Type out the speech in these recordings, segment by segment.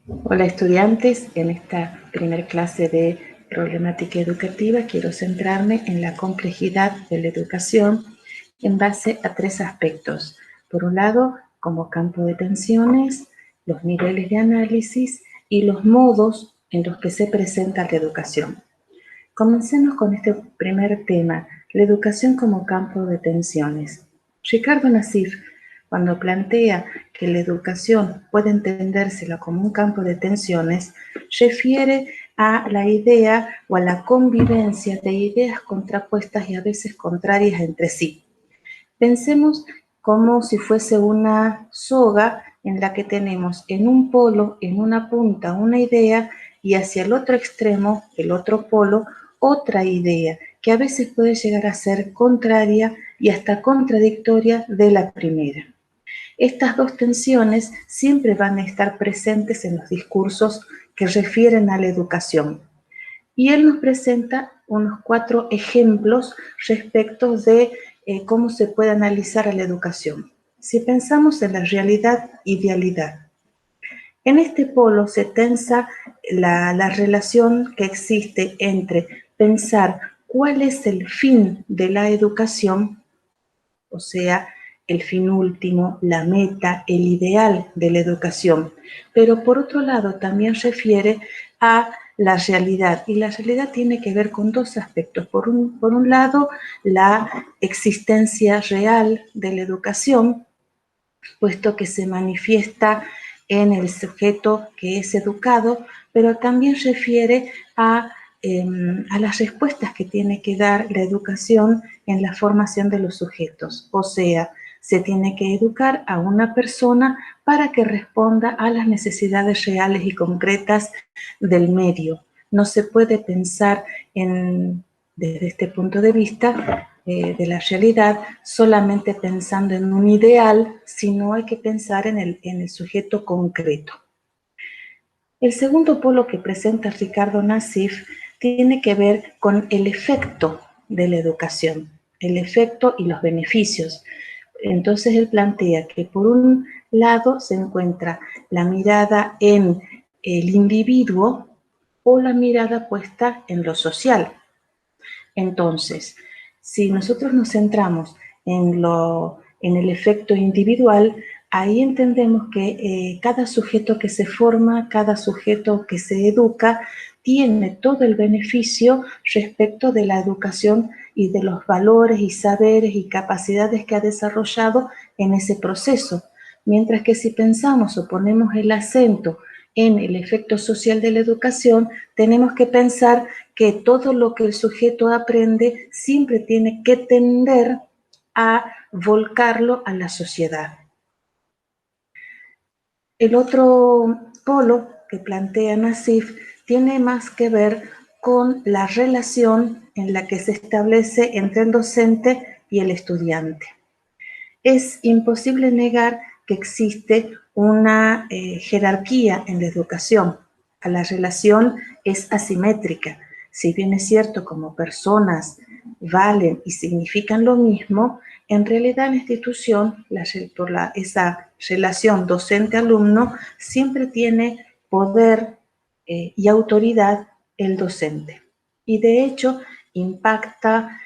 Hola estudiantes, en esta primer clase de problemática educativa quiero centrarme en la complejidad de la educación en base a tres aspectos. Por un lado, como campo de tensiones, los niveles de análisis y los modos en los que se presenta la educación. Comencemos con este primer tema, la educación como campo de tensiones. Ricardo Nassif, cuando plantea que la educación puede entendérsela como un campo de tensiones, refiere a la idea o a la convivencia de ideas contrapuestas y a veces contrarias entre sí. Pensemos como si fuese una soga en la que tenemos en un polo, en una punta, una idea y hacia el otro extremo, el otro polo, otra idea que a veces puede llegar a ser contraria y hasta contradictoria de la primera. Estas dos tensiones siempre van a estar presentes en los discursos que refieren a la educación. Y él nos presenta unos 4 ejemplos respecto de cómo se puede analizar a la educación. Si pensamos en la realidad-idealidad, en este polo se tensa la relación que existe entre pensar cuál es el fin de la educación, o sea, el fin último, la meta, el ideal de la educación. Pero por otro lado también refiere a la realidad, y la realidad tiene que ver con dos aspectos. Por un lado, la existencia real de la educación, puesto que se manifiesta en el sujeto que es educado, pero también refiere a las respuestas que tiene que dar la educación en la formación de los sujetos. O sea, se tiene que educar a una persona para que responda a las necesidades reales y concretas del medio. No se puede pensar desde este punto de vista de la realidad solamente pensando en un ideal, sino hay que pensar en el sujeto concreto. El segundo polo que presenta Ricardo Nassif tiene que ver con el efecto de la educación, el efecto y los beneficios. Entonces él plantea que por un lado se encuentra la mirada en el individuo o la mirada puesta en lo social. Entonces, si nosotros nos centramos en el efecto individual, ahí entendemos que cada sujeto que se forma, cada sujeto que se educa, tiene todo el beneficio respecto de la educación y de los valores y saberes y capacidades que ha desarrollado en ese proceso. Mientras que si pensamos o ponemos el acento en el efecto social de la educación, tenemos que pensar que todo lo que el sujeto aprende siempre tiene que tender a volcarlo a la sociedad. El otro polo que plantea Nassif tiene más que ver con la relación en la que se establece entre el docente y el estudiante. Es imposible negar que existe una jerarquía en la educación. La relación es asimétrica. Si bien es cierto, como personas valen y significan lo mismo, en realidad en la institución, esa relación docente-alumno siempre tiene poder y autoridad el docente. Y de hecho impacta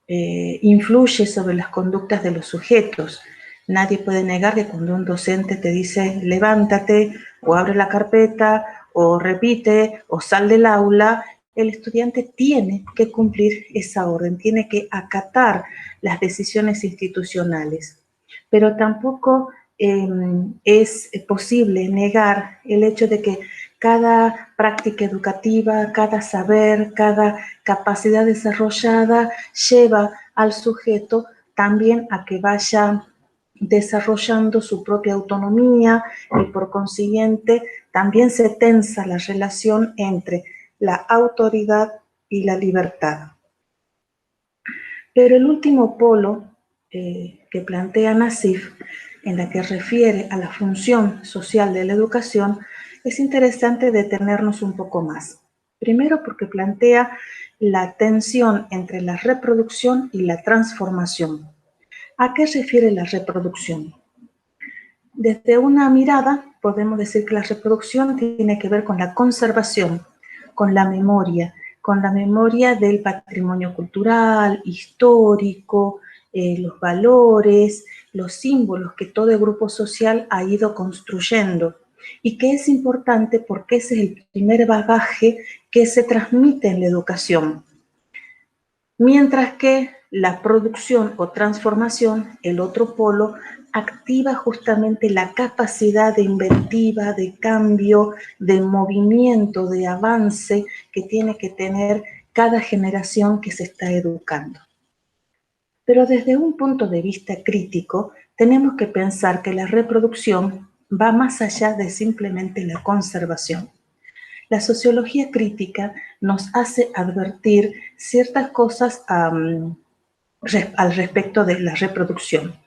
influye sobre las conductas de los sujetos. Nadie puede negar que cuando un docente te dice levántate o abre la carpeta o repite o sal del aula, el estudiante tiene que cumplir esa orden, tiene que acatar las decisiones institucionales. Pero tampoco es posible negar el hecho de que cada práctica educativa, cada saber, cada capacidad desarrollada lleva al sujeto también a que vaya desarrollando su propia autonomía y por consiguiente también se tensa la relación entre la autoridad y la libertad. Pero el último polo que plantea Nassif, en la que refiere a la función social de la educación, es interesante detenernos un poco más. Primero porque plantea la tensión entre la reproducción y la transformación. ¿A qué refiere la reproducción? Desde una mirada, podemos decir que la reproducción tiene que ver con la conservación, con la memoria del patrimonio cultural, histórico, los valores, los símbolos que todo el grupo social ha ido construyendo y que es importante porque ese es el primer bagaje que se transmite en la educación. Mientras que la producción o transformación, el otro polo, activa justamente la capacidad de inventiva, de cambio, de movimiento, de avance que tiene que tener cada generación que se está educando. Pero desde un punto de vista crítico, tenemos que pensar que la reproducción va más allá de simplemente la conservación. La sociología crítica nos hace advertir ciertas cosas al respecto de la reproducción.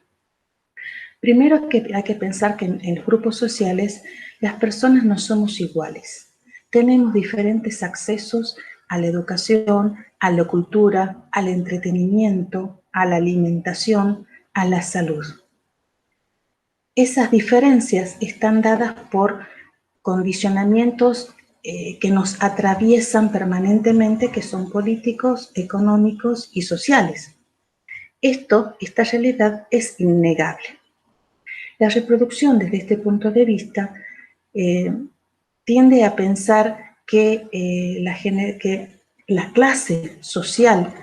Primero que hay que pensar que en los grupos sociales las personas no somos iguales. Tenemos diferentes accesos a la educación, a la cultura, al entretenimiento, a la alimentación, a la salud. Esas diferencias están dadas por condicionamientos que nos atraviesan permanentemente, que son políticos, económicos y sociales. Esta realidad es innegable. La reproducción desde este punto de vista tiende a pensar que la clase social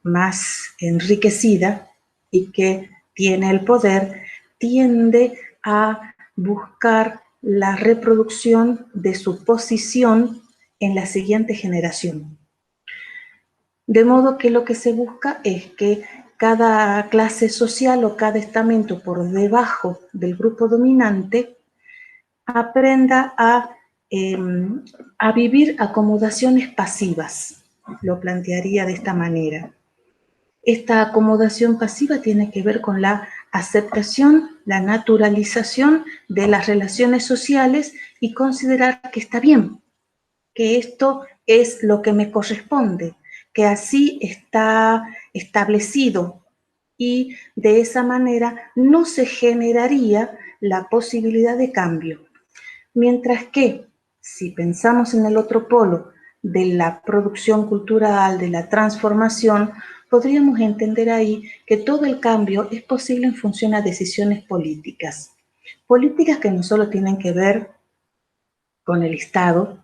más enriquecida y que tiene el poder tiende a buscar la reproducción de su posición en la siguiente generación. De modo que lo que se busca es que cada clase social o cada estamento por debajo del grupo dominante aprenda a vivir acomodaciones pasivas. Lo plantearía de esta manera. Esta acomodación pasiva tiene que ver con la aceptación, la naturalización de las relaciones sociales y considerar que está bien, que esto es lo que me corresponde, que así está establecido y de esa manera no se generaría la posibilidad de cambio. Mientras que si pensamos en el otro polo de la producción cultural, de la transformación, podríamos entender ahí que todo el cambio es posible en función a decisiones políticas. Políticas que no solo tienen que ver con el Estado,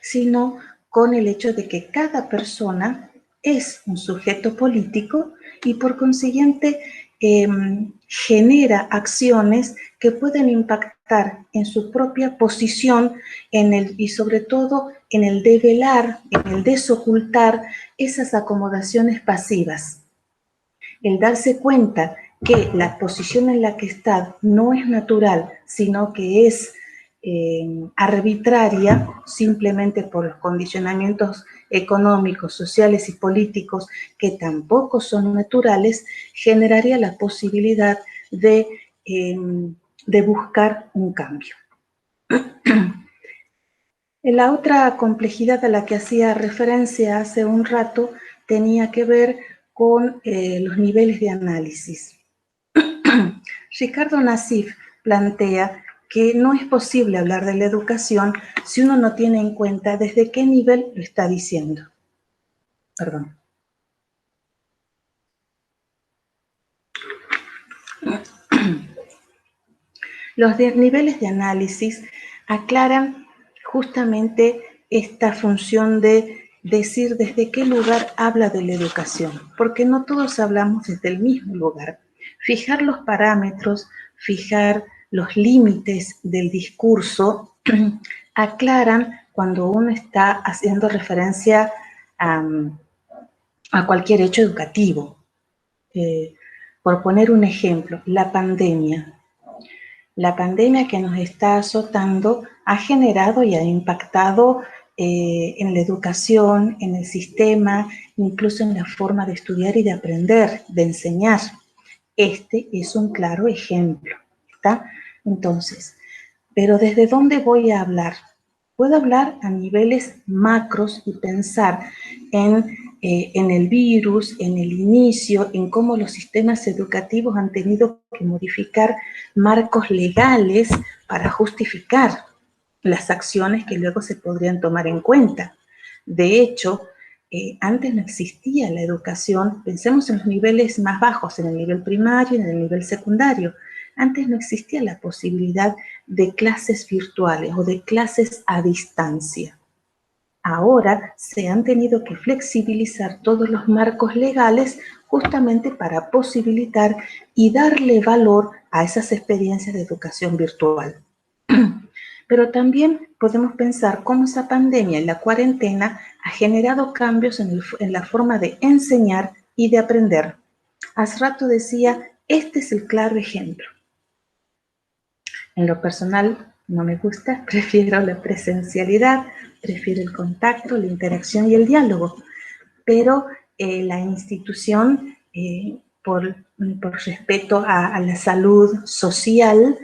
sino con el hecho de que cada persona es un sujeto político y por consiguiente genera acciones que pueden impactar en su propia posición y sobre todo en el develar, en el desocultar esas acomodaciones pasivas. El darse cuenta que la posición en la que está no es natural, sino que es arbitraria simplemente por los condicionamientos económicos, sociales y políticos que tampoco son naturales, generaría la posibilidad de buscar un cambio. La otra complejidad a la que hacía referencia hace un rato tenía que ver con los niveles de análisis. Ricardo Nassif plantea que no es posible hablar de la educación si uno no tiene en cuenta desde qué nivel lo está diciendo. Perdón. Los niveles de análisis aclaran justamente esta función de decir desde qué lugar habla de la educación, porque no todos hablamos desde el mismo lugar. Fijar los parámetros, fijar los límites del discurso, aclaran cuando uno está haciendo referencia a cualquier hecho educativo. Por poner un ejemplo, la pandemia. La pandemia que nos está azotando ha generado y ha impactado en la educación, en el sistema, incluso en la forma de estudiar y de aprender, de enseñar. Este es un claro ejemplo, ¿está? Entonces, ¿pero desde dónde voy a hablar? Puedo hablar a niveles macros y pensar en en el virus, en el inicio, en cómo los sistemas educativos han tenido que modificar marcos legales para justificar las acciones que luego se podrían tomar en cuenta. De hecho, antes no existía la educación, pensemos en los niveles más bajos, en el nivel primario y en el nivel secundario. Antes no existía la posibilidad de clases virtuales o de clases a distancia. Ahora se han tenido que flexibilizar todos los marcos legales justamente para posibilitar y darle valor a esas experiencias de educación virtual. Pero también podemos pensar cómo esa pandemia y la cuarentena ha generado cambios en la forma de enseñar y de aprender. Hace rato decía, este es el claro ejemplo. En lo personal no me gusta, prefiero la presencialidad, prefiero el contacto, la interacción y el diálogo, pero la institución, por respeto a la salud social,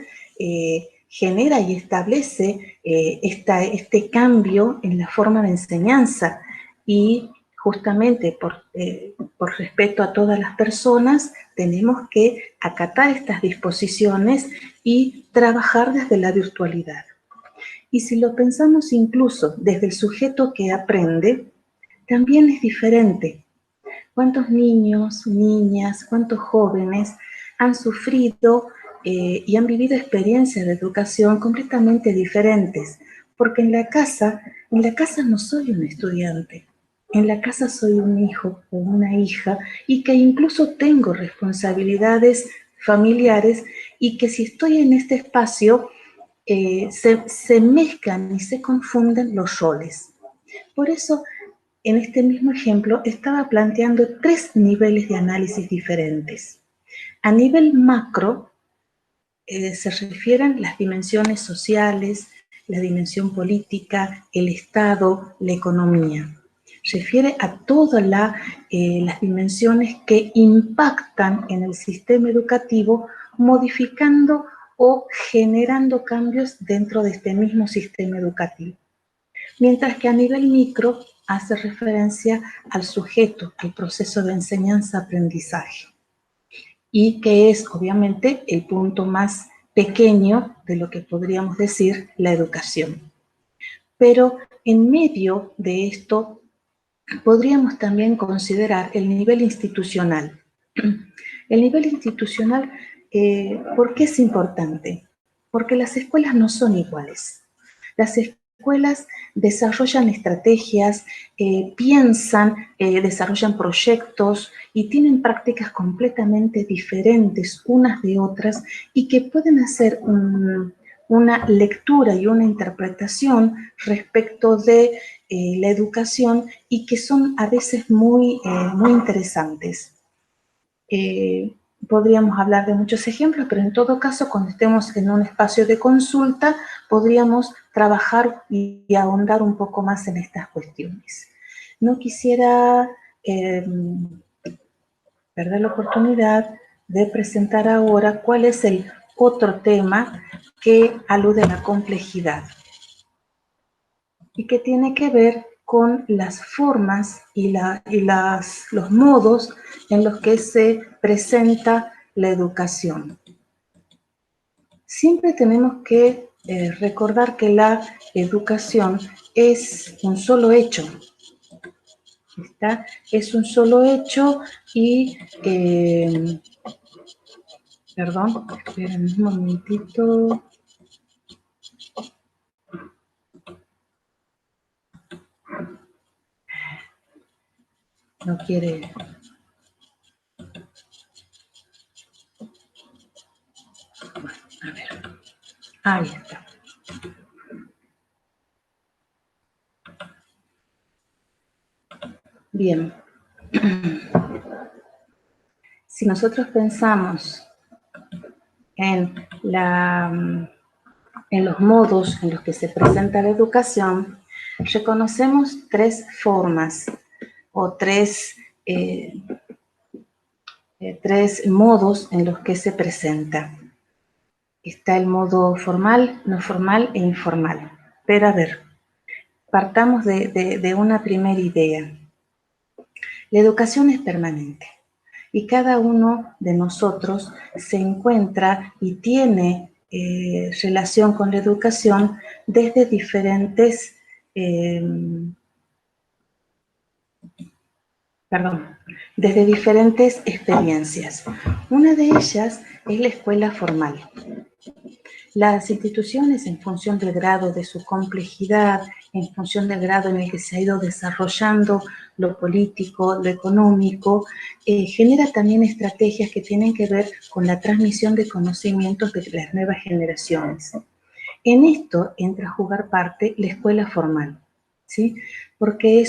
genera y establece este cambio en la forma de enseñanza y justamente por respeto a todas las personas tenemos que acatar estas disposiciones y trabajar desde la virtualidad. Y si lo pensamos incluso desde el sujeto que aprende, también es diferente. ¿Cuántos niños, niñas, cuántos jóvenes han sufrido y han vivido experiencias de educación completamente diferentes? Porque en la casa no soy un estudiante, en la casa soy un hijo o una hija y que incluso tengo responsabilidades familiares y que si estoy en este espacio se mezclan y se confunden los roles. Por eso, en este mismo ejemplo, estaba planteando 3 niveles de análisis diferentes. A nivel macro, se refieren las dimensiones sociales, la dimensión política, el Estado, la economía. Refiere a todas las dimensiones que impactan en el sistema educativo, modificando o generando cambios dentro de este mismo sistema educativo. Mientras que a nivel micro hace referencia al sujeto, al proceso de enseñanza-aprendizaje, y que es obviamente el punto más pequeño de lo que podríamos decir la educación. Pero en medio de esto podríamos también considerar el nivel institucional. El nivel institucional, ¿por qué es importante? Porque las escuelas no son iguales. Las escuelas desarrollan estrategias, piensan, desarrollan proyectos y tienen prácticas completamente diferentes unas de otras y que pueden hacer una lectura y una interpretación respecto de la educación y que son a veces muy interesantes. Podríamos hablar de muchos ejemplos, pero en todo caso, cuando estemos en un espacio de consulta, podríamos trabajar y ahondar un poco más en estas cuestiones. No quisiera perder la oportunidad de presentar ahora cuál es el otro tema que alude a la complejidad y que tiene que ver con las formas y los modos en los que se presenta la educación. Siempre tenemos que recordar que la educación es un solo hecho. Es un solo hecho y, perdón, esperen un momentito. No quiere. A ver, ahí está. Bien. Si nosotros pensamos en los modos en los que se presenta la educación, reconocemos 3 formas o 3 modos en los que se presenta. Está el modo formal, no formal e informal. Pero a ver, partamos de una primera idea. La educación es permanente y cada uno de nosotros se encuentra y tiene relación con la educación desde diferentes desde diferentes experiencias. Una de ellas es la escuela formal. Las instituciones, en función del grado de su complejidad, en función del grado en el que se ha ido desarrollando lo político, lo económico, genera también estrategias que tienen que ver con la transmisión de conocimientos de las nuevas generaciones. En esto entra a jugar parte la escuela formal, ¿sí? Porque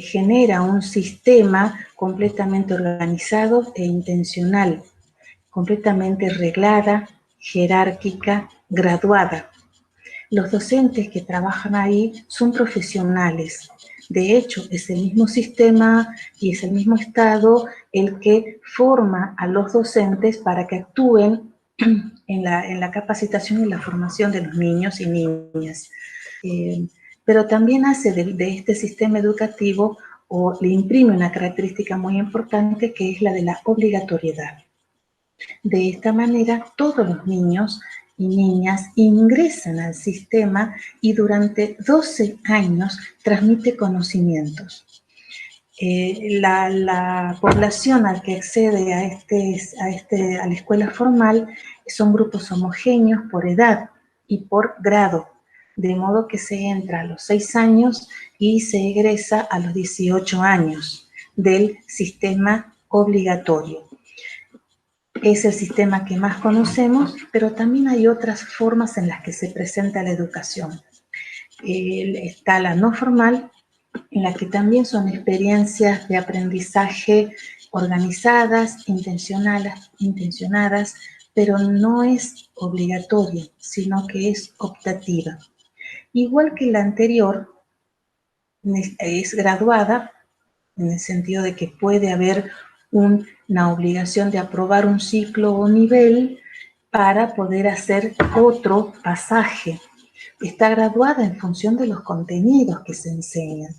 genera un sistema completamente organizado e intencional, completamente reglada, jerárquica, graduada. Los docentes que trabajan ahí son profesionales. De hecho, es el mismo sistema y es el mismo Estado el que forma a los docentes para que actúen en la capacitación y la formación de los niños y niñas. Pero también hace de este sistema educativo o le imprime una característica muy importante que es la de la obligatoriedad. De esta manera, todos los niños y niñas ingresan al sistema y durante 12 años transmite conocimientos. La población al que accede a la escuela formal son grupos homogéneos por edad y por grado, de modo que se entra a los 6 años y se egresa a los 18 años del sistema obligatorio. Es el sistema que más conocemos, pero también hay otras formas en las que se presenta la educación. Está la no formal, en la que también son experiencias de aprendizaje organizadas, intencionadas, pero no es obligatoria, sino que es optativa. Igual que la anterior, es graduada, en el sentido de que puede haber una obligación de aprobar un ciclo o nivel para poder hacer otro pasaje. Está graduada en función de los contenidos que se enseñan,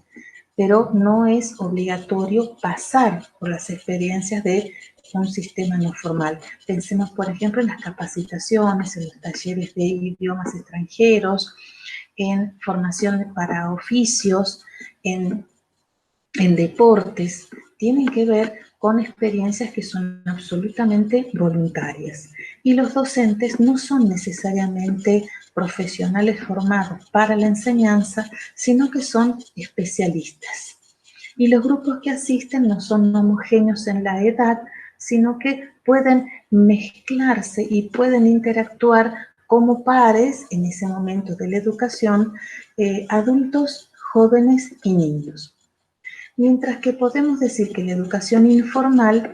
pero no es obligatorio pasar por las experiencias de un sistema no formal. Pensemos, por ejemplo, en las capacitaciones, en los talleres de idiomas extranjeros, en formación para oficios, en deportes, tienen que ver con experiencias que son absolutamente voluntarias. Y los docentes no son necesariamente profesionales formados para la enseñanza, sino que son especialistas. Y los grupos que asisten no son homogéneos en la edad, sino que pueden mezclarse y pueden interactuar como pares en ese momento de la educación, adultos, jóvenes y niños. Mientras que podemos decir que la educación informal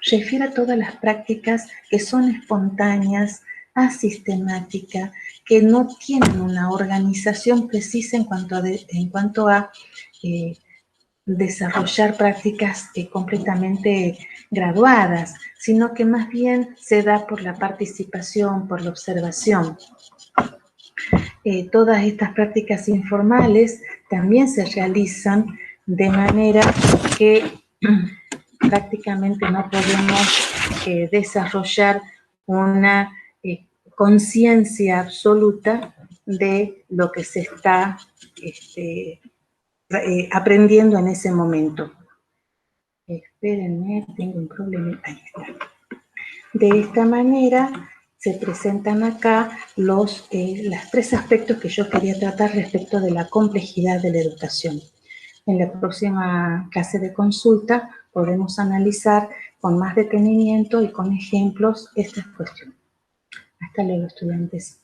refiere a todas las prácticas que son espontáneas, asistemáticas, que no tienen una organización precisa en cuanto a desarrollar prácticas completamente graduadas, sino que más bien se da por la participación, por la observación. Todas estas prácticas informales también se realizan de manera que prácticamente no podemos desarrollar una conciencia absoluta de lo que se está aprendiendo en ese momento. Espérenme, tengo un problema. Ahí está. De esta manera se presentan acá los 3 aspectos que yo quería tratar respecto de la complejidad de la educación. En la próxima clase de consulta podemos analizar con más detenimiento y con ejemplos estas cuestiones. Hasta luego, estudiantes.